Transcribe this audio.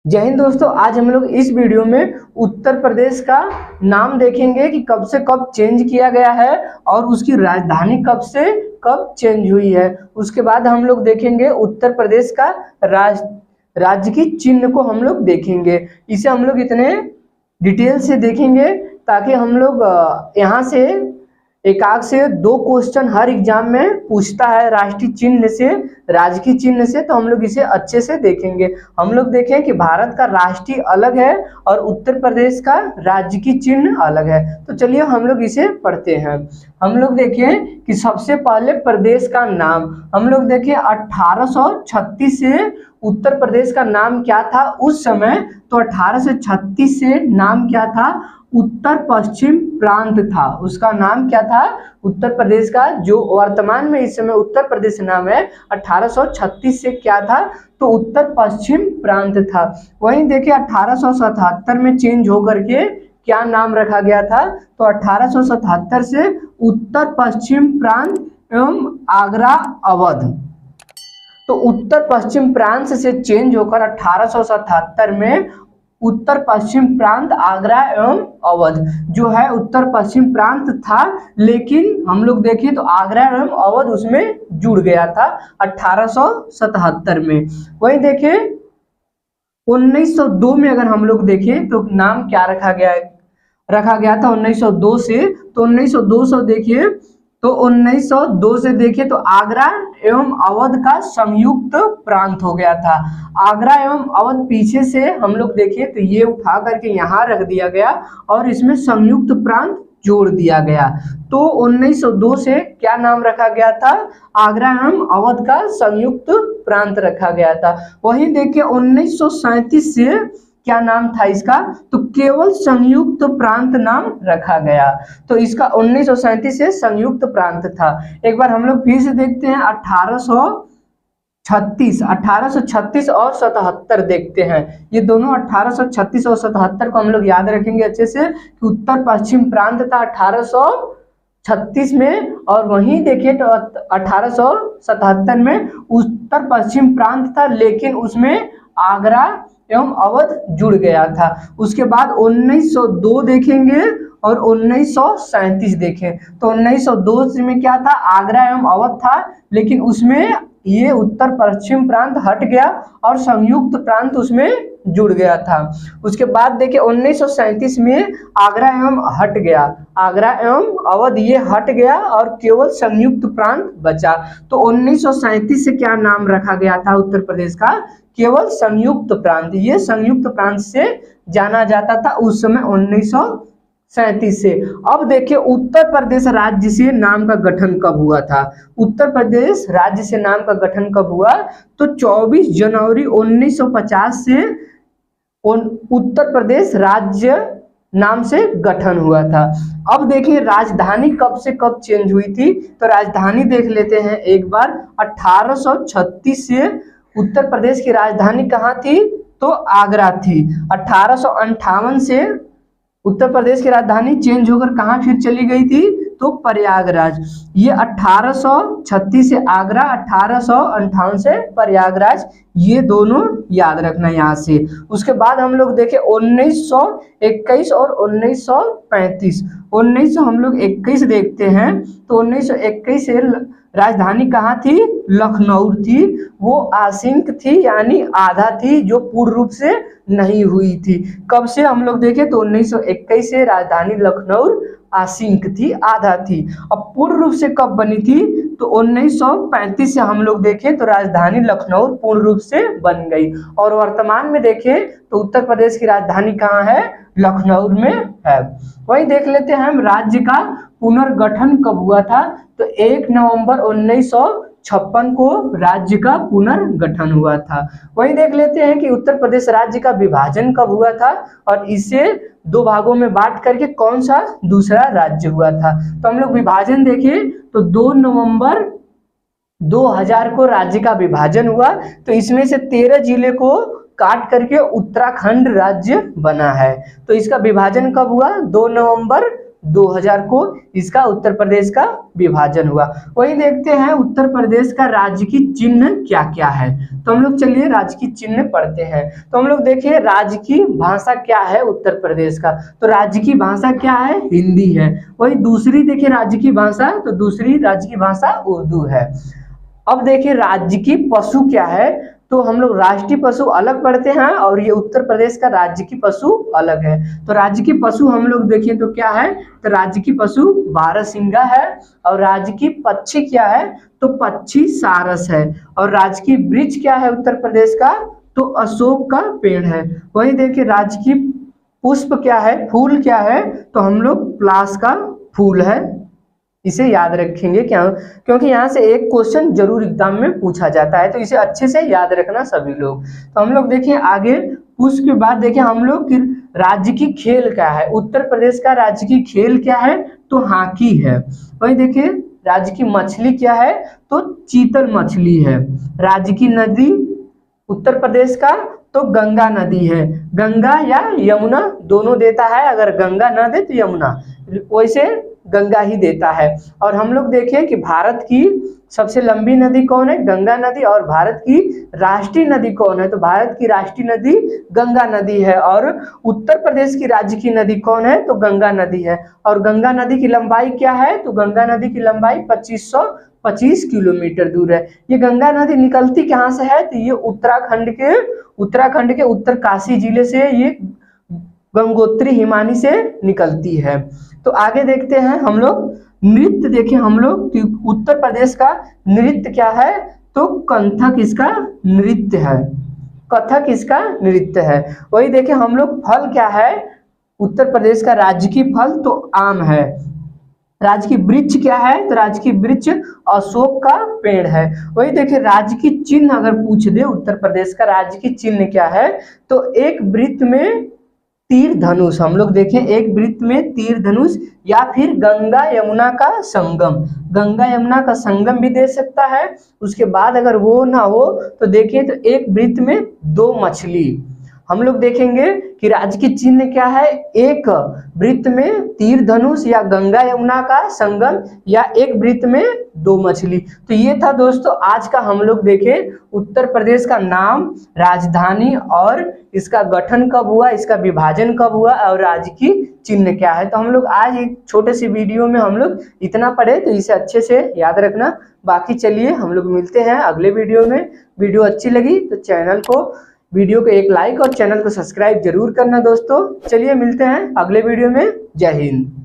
जय हिंद दोस्तों। आज हम लोग इस वीडियो में उत्तर प्रदेश का नाम देखेंगे कि कब से कब चेंज किया गया है और उसकी राजधानी कब से कब चेंज हुई है। उसके बाद हम लोग देखेंगे उत्तर प्रदेश का राज्य की चिन्ह को हम लोग देखेंगे। इसे हम लोग इतने डिटेल से देखेंगे ताकि हम लोग यहाँ से एकाक से दो क्वेश्चन हर एग्जाम में पूछता है राष्ट्रीय चिन्ह से, राज्य की चिन्ह से, तो हम लोग इसे अच्छे से देखेंगे। हम लोग देखें कि भारत का राष्ट्रीय अलग है और उत्तर प्रदेश का राज्य की चिन्ह अलग है। तो चलिए हम लोग इसे पढ़ते हैं। हम लोग देखें कि सबसे पहले प्रदेश का नाम हम लोग देखें 1836 से उत्तर प्रदेश का नाम क्या था उस समय। तो 1836 से नाम क्या था, उत्तर पश्चिम प्रांत था। उसका नाम क्या था, उत्तर प्रदेश का जो वर्तमान में इस समय उत्तर प्रदेश नाम है 1836 से क्या था, तो उत्तर पश्चिम प्रांत था। वहीं देखिए 1877 में चेंज होकर के क्या नाम रखा गया था, तो 1877 से उत्तर पश्चिम प्रांत एवं आगरा अवध। तो उत्तर पश्चिम प्रांत से चेंज होकर 1877 में उत्तर पश्चिम प्रांत आगरा एवं अवध जो है उत्तर पश्चिम प्रांत था, लेकिन हम लोग देखें तो आगरा एवं अवध उसमें जुड़ गया था 1877 में। वहीं देखें 1902 में अगर हम लोग देखें तो नाम क्या रखा गया था 1902 से। तो 1902 से देखिए तो 1902 से देखिए तो आगरा एवं अवध का संयुक्त प्रांत हो गया था। आगरा एवं अवध पीछे से हम लोग देखिए तो ये उठा करके यहाँ रख दिया गया और इसमें संयुक्त प्रांत जोड़ दिया गया। तो 1902 से क्या नाम रखा गया था, आगरा एवं अवध का संयुक्त प्रांत रखा गया था। वहीं देखिए 1937 से क्या नाम था इसका, तो केवल संयुक्त प्रांत नाम रखा गया। तो इसका 1937 से संयुक्त प्रांत था। एक बार हम लोग फिर से देखते हैं 1836 और 77 देखते हैं। ये दोनों 1836 और 77 को हम लोग याद रखेंगे अच्छे से कि उत्तर पश्चिम प्रांत था 1836 में और वहीं देखिए तो 1877 में उत्तर पश्चिम प्रांत था, लेकिन उसमें आगरा एवं अवध जुड़ गया था। उसके बाद 1902 देखेंगे और 1937 देखें तो 1902 में क्या था, आगरा एवं अवध था, लेकिन उसमें ये उत्तर पश्चिम प्रांत हट गया और संयुक्त प्रांत उसमें जुड़ गया था। उसके बाद देखिए 1937 में आगरा एवं हट गया, आगरा एवं अवध ये हट गया और केवल संयुक्त प्रांत बचा। तो 1937 से क्या नाम रखा गया था उत्तर प्रदेश का, केवल संयुक्त प्रांत। ये संयुक्त प्रांत से जाना जाता था उस समय 1937 से। अब देखिए उत्तर प्रदेश राज्य से नाम का गठन कब हुआ था। उत्तर प्रदेश राज्य से नाम का गठन कब हुआ, तो 24 जनवरी 1950 से उत्तर प्रदेश राज्य नाम से गठन हुआ था। अब देखिए राजधानी कब से कब चेंज हुई थी, तो राजधानी देख लेते हैं एक बार। 1836 से उत्तर प्रदेश की राजधानी कहाँ थी, तो आगरा थी। 1858 से उत्तर प्रदेश की राजधानी चेंज होकर कहाँ फिर चली गई थी, तो प्रयागराज। ये 1836 से आगरा, 1858 से प्रयागराज, ये दोनों याद रखना यहाँ से। उसके बाद हम लोग देखें 1921 और 1935। 1900 हम लोग 21 देखते हैं तो 1921 से राजधानी कहाँ थी, लखनऊ थी। वो आंशिक थी यानी आधा थी, जो पूर्ण रूप से नहीं हुई थी। कब से हम लोग देखें तो 1921 से राजधानी लखनऊ आंशिक थी, आधा थी। अब पूर्ण रूप से कब बनी थी, तो 1935 से हम लोग देखें तो राजधानी लखनऊ पूर्ण रूप से बन गई। और वर्तमान में देखें तो उत्तर प्रदेश की राजधानी कहाँ है, लखनऊ में है। वही देख लेते हैं हम राज्य का पुनर्गठन कब हुआ था, तो 1 नवंबर 1956 को राज्य का पुनर्गठन हुआ था। वही देख लेते हैं कि उत्तर प्रदेश राज्य का विभाजन कब हुआ था और इसे दो भागों में बांट करके कौन सा दूसरा राज्य हुआ था। तो हम लोग विभाजन देखें तो 2 नवंबर 2000 को राज्य का विभाजन हुआ। तो इसमें से 13 जिले को काट करके उत्तराखंड राज्य बना है। तो इसका विभाजन कब हुआ, 2 नवंबर 2000 को इसका उत्तर प्रदेश का विभाजन हुआ। वही देखते हैं उत्तर प्रदेश का राजकीय चिन्ह क्या क्या है। तो हम लोग चलिए राजकीय चिन्ह पढ़ते हैं। तो हम लोग देखिए राजकीय भाषा क्या है उत्तर प्रदेश का, तो राजकीय भाषा क्या है, हिंदी है। वही दूसरी देखिए राजकीय भाषा, तो दूसरी राजकीय भाषा उर्दू है। अब देखिए राजकीय पशु क्या है, तो हम लोग राष्ट्रीय पशु अलग पढ़ते हैं और ये उत्तर प्रदेश का राजकीय पशु अलग है। तो राजकीय पशु हम लोग देखिए तो क्या है, तो राजकीय पशु बारहसिंगा है। और राजकीय पक्षी क्या है, तो पक्षी सारस है। और राजकीय वृक्ष क्या है उत्तर प्रदेश का, तो अशोक का पेड़ है। वही देखिए राजकीय पुष्प क्या है, फूल क्या है, तो हम लोग पलाश का फूल है। इसे याद रखेंगे क्या, क्योंकि यहाँ से एक क्वेश्चन जरूर एग्जाम में पूछा जाता है, तो इसे अच्छे से याद रखना सभी लोग। तो हम लोग देखिए आगे पुष्प के बाद देखिए हम लोग राजकीय खेल क्या है, उत्तर प्रदेश का राजकीय खेल क्या है, तो हॉकी है। वही देखिए राजकीय मछली क्या है, तो चीतल मछली है। राजकीय नदी उत्तर प्रदेश का, तो गंगा नदी है। गंगा या यमुना दोनों देता है, अगर गंगा ना दे तो यमुना, वैसे गंगा ही देता है। और हम लोग देखें कि भारत की सबसे लंबी नदी कौन है, गंगा नदी। और भारत की राष्ट्रीय नदी कौन है, तो भारत की राष्ट्रीय नदी गंगा नदी है। और उत्तर प्रदेश की राजकीय नदी कौन है, तो गंगा नदी है। और गंगा नदी की लंबाई क्या है, तो गंगा नदी की लंबाई 2525 किलोमीटर दूर है। ये गंगा नदी निकलती कहाँ से है, तो ये उत्तराखंड के उत्तरकाशी जिले से ये गंगोत्री हिमानी से निकलती है। तो आगे देखते हैं हम लोग नृत्य। देखिए हम लोग उत्तर प्रदेश का नृत्य क्या है, तो कथक इसका नृत्य है। कथक इसका नृत्य है। वही देखिए हम लोग फल क्या है, उत्तर प्रदेश का राजकीय फल तो आम है। राजकीय वृक्ष क्या है, तो राजकीय वृक्ष अशोक का पेड़ है। वही देखिए राजकीय चिन्ह अगर पूछ दे उत्तर प्रदेश का राजकीय चिन्ह क्या है, तो एक वृत्त में तीर धनुष। हम लोग देखें एक वृत्त में तीर धनुष, या फिर गंगा यमुना का संगम। गंगा यमुना का संगम भी दे सकता है। उसके बाद अगर वो ना हो तो देखिए तो एक वृत्त में 2 मछली। हम लोग देखेंगे कि राजकीय चिन्ह क्या है, एक वृत्त में तीर धनुष या गंगा यमुना का संगम, या एक वृत्त में 2 मछली। तो ये था दोस्तों आज का हम लोग देखे उत्तर प्रदेश का नाम, राजधानी और इसका गठन कब हुआ, इसका विभाजन कब हुआ, और राजकीय चिन्ह क्या है। तो हम लोग आज एक छोटे से वीडियो में हम लोग इतना पढ़े, तो इसे अच्छे से याद रखना। बाकी चलिए हम लोग मिलते हैं अगले वीडियो में। वीडियो अच्छी लगी तो वीडियो को एक लाइक और चैनल को सब्सक्राइब जरूर करना दोस्तों। चलिए मिलते हैं अगले वीडियो में। जय हिंद।